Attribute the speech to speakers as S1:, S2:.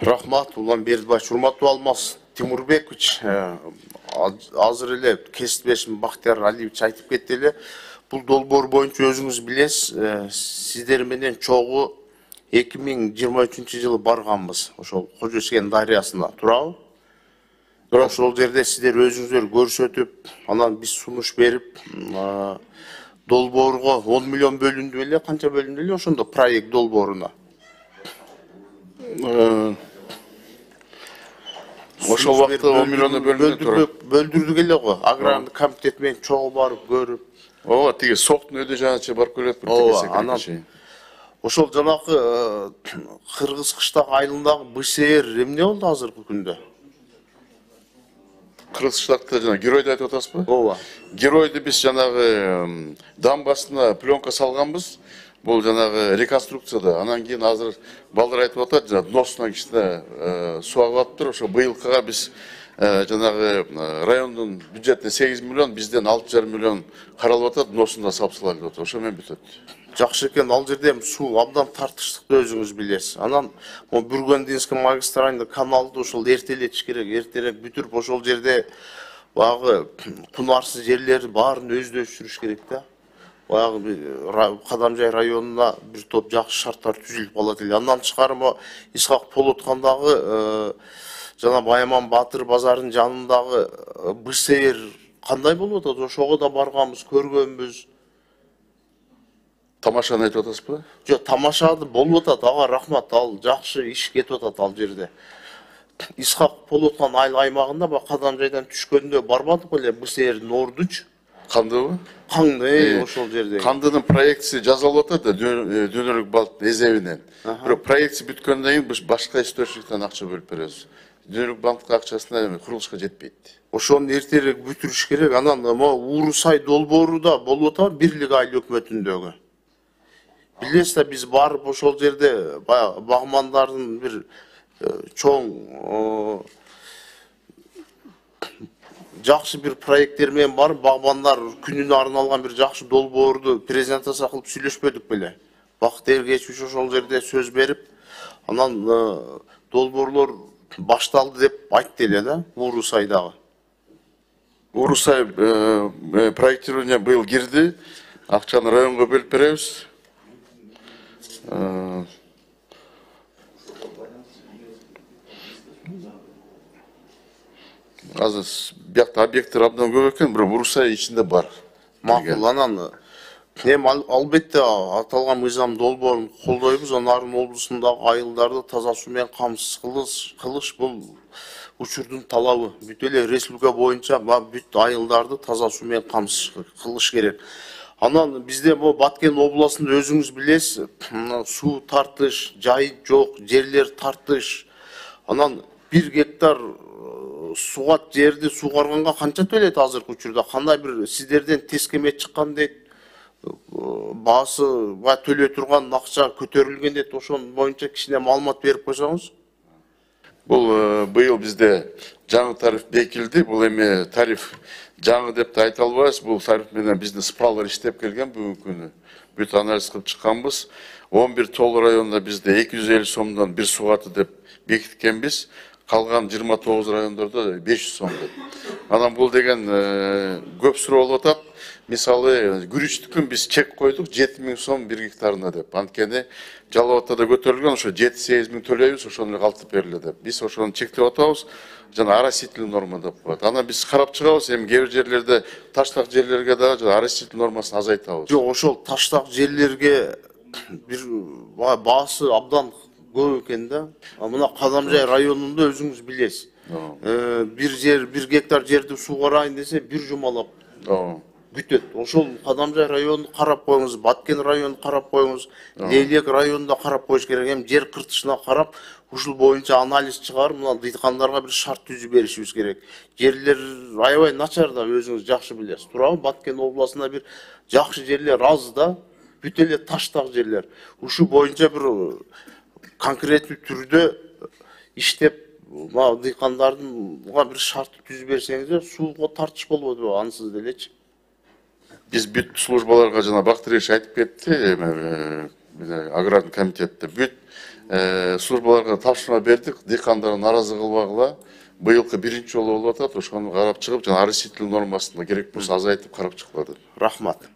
S1: Рахмат, Улан Бердібаевич, урматтуу Алмаз Тимурбекович, азыр эле кесиптешим Бактияр Алиевич айтып кетти эле. Бул долбоор боюнча өзүңүз билесиз, сиздер менен чогуу 2023 жылы барганбыз. Ошол Кожо Ишкен дарыясына, туурабы? Ошол жерде сиздер өзүңүздөр көрсөтүп, анан биз сунуш берип, долбоорго 10 миллион бөлүндү эле, канча бөлүндү эле ошондо проект долбооруна?
S2: Ошол убакта 10 миллиону
S1: бөлдүрдүк эле го. Аграрный комитет менен чогуу барып көрүп.
S2: Ооба, тиги соктун өдө жаначы барып келет бир
S1: секретарь. Ошол жанакы Кыргыз кыштак айылындагы БСР эмне болду азыркы күндө?
S2: Кыргыз кыштакта жана геройду айтып атасызбы?
S1: Ооба.
S2: Геройду биз жанагы дамбасына пленка салганбыз. Бул жанагы реконструкцияда. Анан кийин азыр балдар айтып атат, жана дносуна кичине суу агып атыптыр. Ошо быйылкыга биз жанагы райондун бюджетине 8 миллион, бизден 6,5 миллион каралып атат, дносунда салып салайлы деп атат. Ошо менен бүтөт.
S1: Жакшы экен, ал жерде суу абдан тартыштыкты өзүңүз билесиз. Анан Бүргөндинский магистральный каналды ошол эртелетиш керек, эртерээк бүтүрүп ошол жерде баягы кунарсыз жерлерди баарын өздөштүрүш керек да. Баягы Кадамжай районуна бир топ жакшы шарттар түзүлүп калат эле. Андан тышкары Исхак Полоткандагы жана Баяман Батыр базарынын жанындагы БСР кандай болуп атат? Ошого да барганбыз, көргөнбүз.
S2: Тамашаны айтып атасызбы?
S1: Жок, тамашады болуп атат. Ага рахмат, ал жакшы иш кетип атат ал жерде. Исхак Полоткан айыл аймагында Кадамжайдан түшкөндө барбадык беле БСРдин ордучу?
S2: Кандыбы?
S1: Канды ошол жерде.
S2: Кандынын проектisi жазылып атат да дөнөлүк балык эзебинен. Бирок проектisi бүткөндөн кийин биз башка источниктен акча бөлүп беребиз. Дөнөлүк балык акчасына курулушка жетпейт.
S1: Ошону эртерээк бүтүрүш керек. Анан Уурусай долбоору да болуп атат Бирлик айыл өкмөтүндөгү. Билесиз да, биз барып ошол жерде багмандардын бир чоң жакшы бир проекттер менен барып, багбандар күнүнө арналган бир жакшы долбоорду презентация кылып сүйлөшпөдүк беле? Бактияр Кечүүч ошол жерде сөз берип, анан долбоорлор башталды деп айтты эле да, Уурусайдагы.
S2: Уурусай проектирование быйыл кирди. Акчаны районго бөлүп беребиз. Азыр биякта объекттер абдан көп экен, бирок Уурусай ичинде бар.
S1: Макул, анан албетте аталган мыйзам долбоорун колдойбуз. Нарын облусундагы айылдарды таза суу менен камсыз кылыш бул учурдун талабы. Бүт эле республика боюнча бүт айылдарды таза суу менен камсыз кылыш керек. Анан бизде Баткен областында өзүңүз билесиз, суу тартыш, жай жок, жерлер тартыш. Анан 1 гектар сугат жерди сугарганга канча төлөйт азыркы учурда? Кандай бир сиздерден тескеме чыккан дейт, баасы төлөй турган акча көтөрүлгөн дейт. Ошон боюнча кичине маалымат берип койсоңуз.
S2: Бул быйыл бизде жаңы тариф бекилди. Бул эми тариф жаңы деп да айта албайбыз. Бул тариф менен биздин спралар иштеп келген бүгүнкү күнү. Бүт анализ кылып чыкканбыз. 11 тоол районунда бизде 250 сомдон бир сугаты деп бекиткенбиз. Калган 29 райондордо 500 сом деп. Анан бул деген көп суроо болуп атат. Мисалы, күрүчтүкүн биз чек койдук 7000 сом 1 гектарына деп. Анткени жалал абадта да көтөрүлгөн, ошо 7-8 миң төлөйбүз, ошону калтырып бериле деп. Биз ошону чектеп атабыз, жана оросительный норма деп коет. Анан биз карап чыгабыз, эми кээ бир жерлерде таштак жерлерге дагы оросительный нормасын азайтабыз.
S1: Жок, ошол таштак жерлерге бир баасы абдан көп экен да. Мына Кадамжай районунда өзүңүз билесиз. Бир гектар жерди сугарайын десе, бир жумалап бүтөт. Ошол Кадамжай районун карап коюңуз, Баткен районун карап коюңуз, Лейлек районунда карап коюш керек. Эми жер кыртышына карап, ушул боюнча анализ чыгарып, мына дыйкандарга бир шарт түзүп беришибиз керек. Жерлер аябай начар да, өзүңүз жакшы билесиз. Туурабы? Баткен областында бир жакшы жерлер аз да, бүт эле таштак жерлер. Ушул боюнча бир конкреттүү түрдө иштеп, дыйкандардын бир шарт түзүп берсеңиздер, сууга тартыш болбойт, ансыз делечи.
S2: Биз бүт службаларга жана Бактыреевич айтып кетти, аграрный комитетте бүт службаларга тапшырма бердик, дыйкандар нааразы кылбагыла. Быйылкы биринчи жолу болуп атат, ошону карап чыгып, жана оросительный нормасында керек болсо азайтып карап чыккыла деп.
S1: Рахмат.